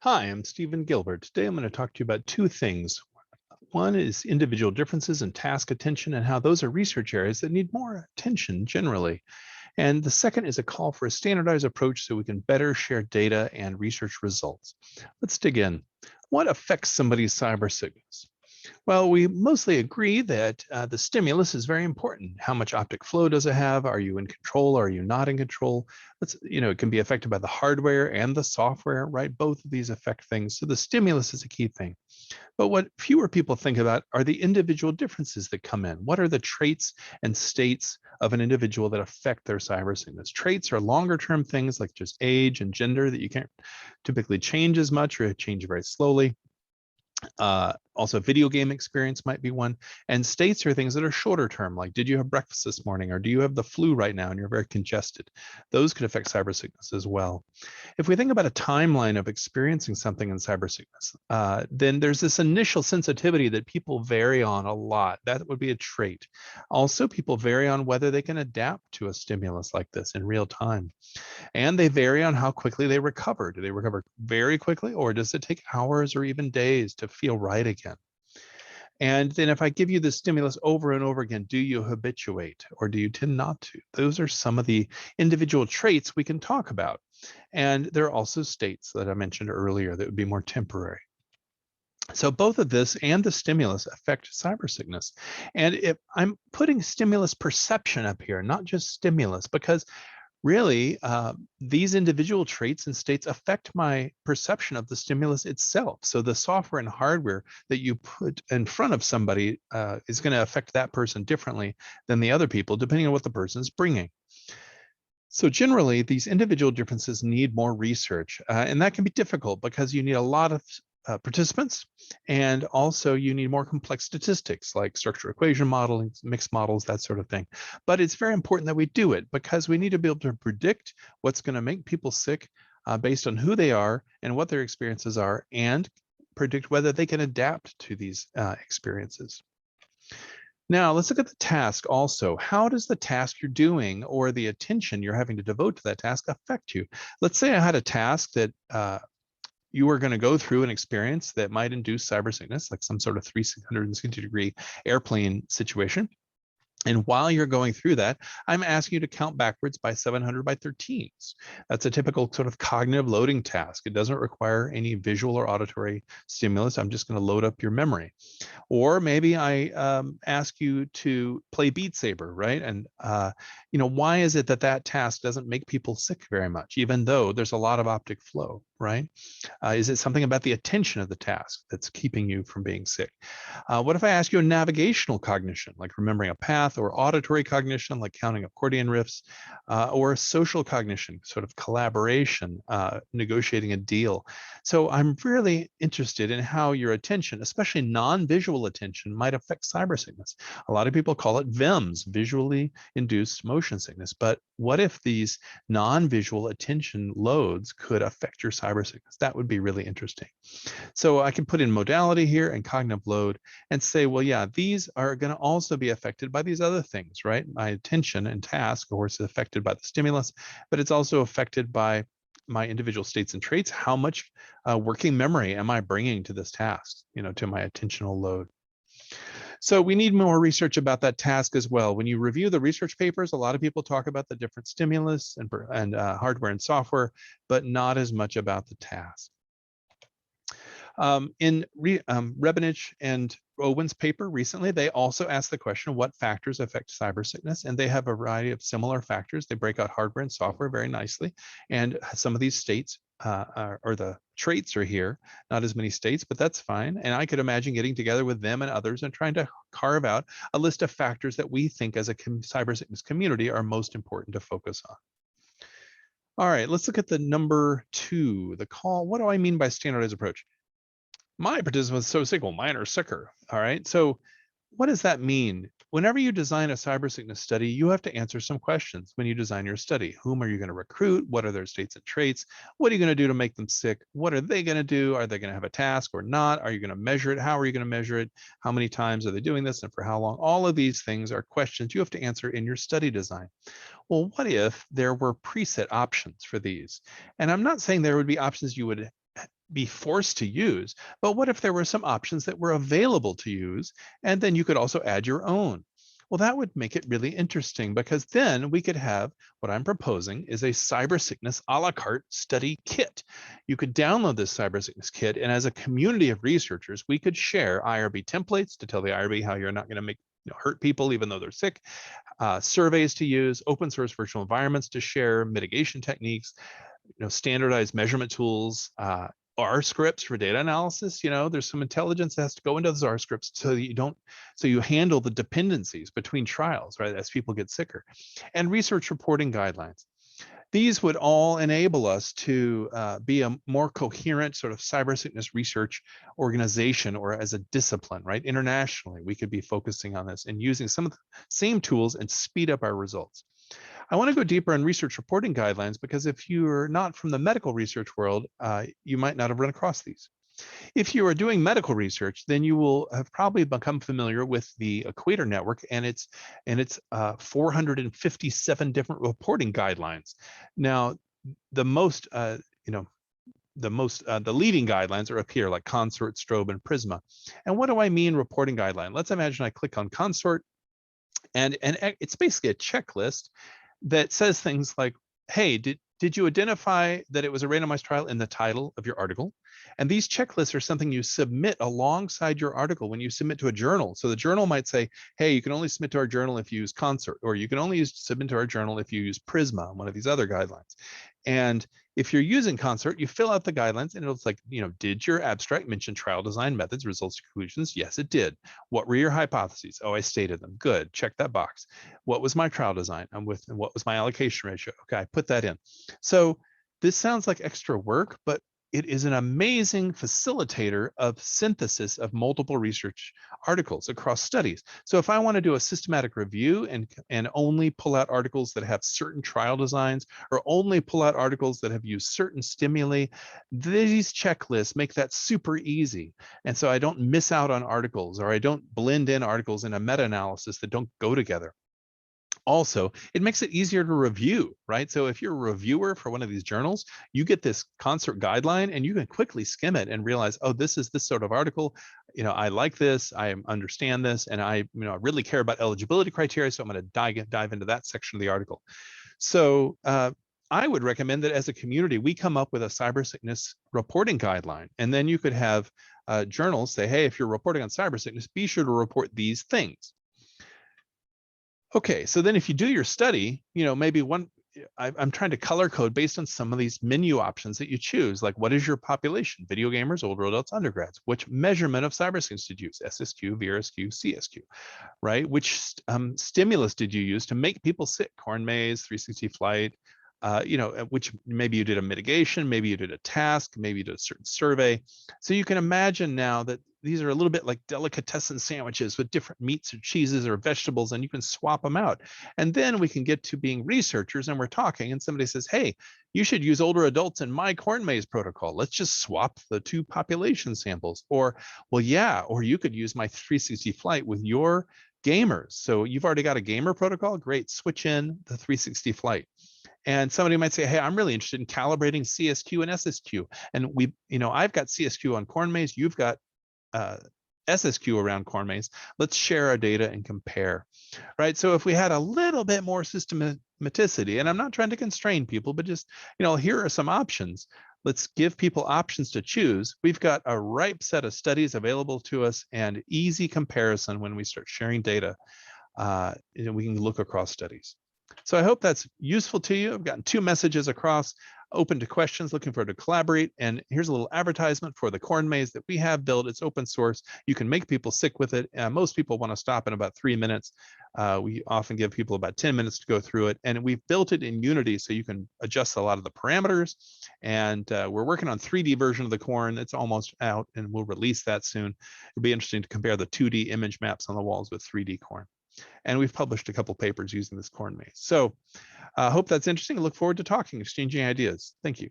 Hi, I'm Stephen Gilbert. Today I'm going to talk to you about two things. One is individual differences in task attention and how those are research areas that need more attention generally. And the second is a call for a standardized approach so we can better share data and research results. Let's dig in. What affects somebody's cyber sickness? Well, we mostly agree that the stimulus is very important. How much optic flow does it have? Are you in control? Are you not in control? It can be affected by the hardware and the software, right? Both of these affect things. So the stimulus is a key thing. But what fewer people think about are the individual differences that come in. What are the traits and states of an individual that affect their cyber sickness? Traits are longer term things like just age and gender that you can't typically change as much or change very slowly. Also, video game experience might be one. And states are things that are shorter term, like did you have breakfast this morning, or do you have the flu right now and you're very congested? Those could affect cyber sickness as well. If we think about a timeline of experiencing something in cyber sickness, then there's this initial sensitivity that people vary on a lot. That would be a trait. Also, people vary on whether they can adapt to a stimulus like this in real time. And they vary on how quickly they recover. Do they recover very quickly, or does it take hours or even days to feel right again? And then if I give you the stimulus over and over again, do you habituate or do you tend not to? Those are some of the individual traits we can talk about. And there are also states that I mentioned earlier that would be more temporary. So both of this and the stimulus affect cyber sickness. And if I'm putting stimulus perception up here, not just stimulus, because really, these individual traits and states affect my perception of the stimulus itself. So the software and hardware that you put in front of somebody is going to affect that person differently than the other people, depending on what the person is bringing. So generally, these individual differences need more research, and that can be difficult because you need a lot of participants, and also you need more complex statistics like structure equation modeling, mixed models, that sort of thing. But it's very important that we do it because we need to be able to predict what's going to make people sick based on who they are and what their experiences are, and predict whether they can adapt to these experiences. Now, let's look at the task also. How does the task you're doing or the attention you're having to devote to that task affect you? Let's say I had a task that you were going to go through an experience that might induce cyber sickness, like some sort of 360-degree airplane situation. And while you're going through that, I'm asking you to count backwards by 700 by 13s. That's a typical sort of cognitive loading task. It doesn't require any visual or auditory stimulus. I'm just going to load up your memory. Or maybe I ask you to play Beat Saber, right? And why is it that that task doesn't make people sick very much, even though there's a lot of optic flow, right? Is it something about the attention of the task that's keeping you from being sick? What if I ask you a navigational cognition, like remembering a path, or auditory cognition, like counting accordion riffs, or social cognition, sort of collaboration, negotiating a deal? So I'm really interested in how your attention, especially non-visual attention, might affect cyber sickness. A lot of people call it VIMS, visually induced motion sickness. But what if these non-visual attention loads could affect your cyber sickness? That would be really interesting. So I can put in modality here and cognitive load and say, well, yeah, these are going to also be affected by these other things, right? My attention and task, of course, is affected by the stimulus, but it's also affected by my individual states and traits. How much working memory am I bringing to this task, to my attentional load? So we need more research about that task as well. When you review the research papers, a lot of people talk about the different stimulus and hardware and software, but not as much about the task. In Rebinich and Owen's paper recently, they also asked the question, what factors affect cyber sickness? And they have a variety of similar factors. They break out hardware and software very nicely. And some of these states or the traits are here, not as many states, but that's fine. And I could imagine getting together with them and others and trying to carve out a list of factors that we think as a cyber sickness community are most important to focus on. All right, let's look at the number 2, the call. What do I mean by standardized approach? My participants so sick, well, mine are sicker. All right. So what does that mean? Whenever you design a cyber sickness study, you have to answer some questions when you design your study. Whom are you going to recruit? What are their states and traits? What are you going to do to make them sick? What are they going to do? Are they going to have a task or not? Are you going to measure it? How are you going to measure it? How many times are they doing this and for how long? All of these things are questions you have to answer in your study design. Well, what if there were preset options for these? And I'm not saying there would be options you would be forced to use, but what if there were some options that were available to use, and then you could also add your own? Well, that would make it really interesting, because then we could have what I'm proposing is a cybersickness a la carte study kit. You could download this cybersickness kit, and as a community of researchers, we could share IRB templates to tell the IRB how you're not going to make hurt people even though they're sick, surveys to use, open source virtual environments to share, mitigation techniques, standardized measurement tools, R scripts for data analysis. There's some intelligence that has to go into those R scripts so that you handle the dependencies between trials, right, as people get sicker, and research reporting guidelines. These would all enable us to be a more coherent sort of cybersickness research organization, or as a discipline, right? Internationally, we could be focusing on this and using some of the same tools and speed up our results. I want to go deeper on research reporting guidelines, because if you're not from the medical research world, you might not have run across these. If you are doing medical research, then you will have probably become familiar with the Equator Network and its 457 different reporting guidelines. Now, the leading guidelines are up here, like Consort, Strobe, and Prisma. And what do I mean reporting guideline? Let's imagine I click on Consort, and it's basically a checklist that says things like, hey, did you identify that it was a randomized trial in the title of your article? And these checklists are something you submit alongside your article when you submit to a journal. So the journal might say, hey, you can only submit to our journal if you use Consort, or you can only submit to our journal if you use Prisma, one of these other guidelines. And if you're using Consort, you fill out the guidelines, and it's like, did your abstract mention trial design methods, results, conclusions? Yes, it did. What were your hypotheses? Oh, I stated them. Good. Check that box. What was my trial design? And what was my allocation ratio? Okay, I put that in. So this sounds like extra work, but it is an amazing facilitator of synthesis of multiple research articles across studies. So if I want to do a systematic review and only pull out articles that have certain trial designs, or only pull out articles that have used certain stimuli, these checklists make that super easy. And so I don't miss out on articles, or I don't blend in articles in a meta-analysis that don't go together. Also, it makes it easier to review, right? So if you're a reviewer for one of these journals, you get this Consort guideline, and you can quickly skim it and realize, oh, this is this sort of article. I like this, I understand this, and I really care about eligibility criteria, so I'm going to dive into that section of the article. So I would recommend that as a community, we come up with a cybersickness reporting guideline, and then you could have journals say, hey, if you're reporting on cybersickness, be sure to report these things. Okay, so then if you do your study, maybe I'm trying to color code based on some of these menu options that you choose, like what is your population? Video gamers, older adults, undergrads. Which measurement of cybersickness did you use? SSQ, VRSQ, CSQ, right? Which stimulus did you use to make people sick? Corn maze, 360 flight, which maybe you did a mitigation, maybe you did a task, maybe you did a certain survey. So you can imagine now that these are a little bit like delicatessen sandwiches with different meats or cheeses or vegetables, and you can swap them out. And then we can get to being researchers, and we're talking, and somebody says, hey, you should use older adults in my corn maze protocol. Let's just swap the two population samples. Or, well, yeah, or you could use my 360 flight with your gamers. So you've already got a gamer protocol. Great, switch in the 360 flight. And somebody might say, hey, I'm really interested in calibrating CSQ and SSQ. And I've got CSQ on corn maze, you've got SSQ around corn maze. Let's share our data and compare, right? So if we had a little bit more systematicity, and I'm not trying to constrain people, but just, here are some options. Let's give people options to choose. We've got a ripe set of studies available to us and easy comparison when we start sharing data. We can look across studies. So I hope that's useful to you. I've gotten 2 messages across, open to questions, looking forward to collaborate. And here's a little advertisement for the corn maze that we have built. It's open source. You can make people sick with it. Most people want to stop in about 3 minutes. We often give people about 10 minutes to go through it. And we've built it in Unity so you can adjust a lot of the parameters. And we're working on 3D version of the corn. It's almost out, and we'll release that soon. It'll be interesting to compare the 2D image maps on the walls with 3D corn. And we've published a couple papers using this corn maze. So I hope that's interesting. I look forward to talking, exchanging ideas. Thank you.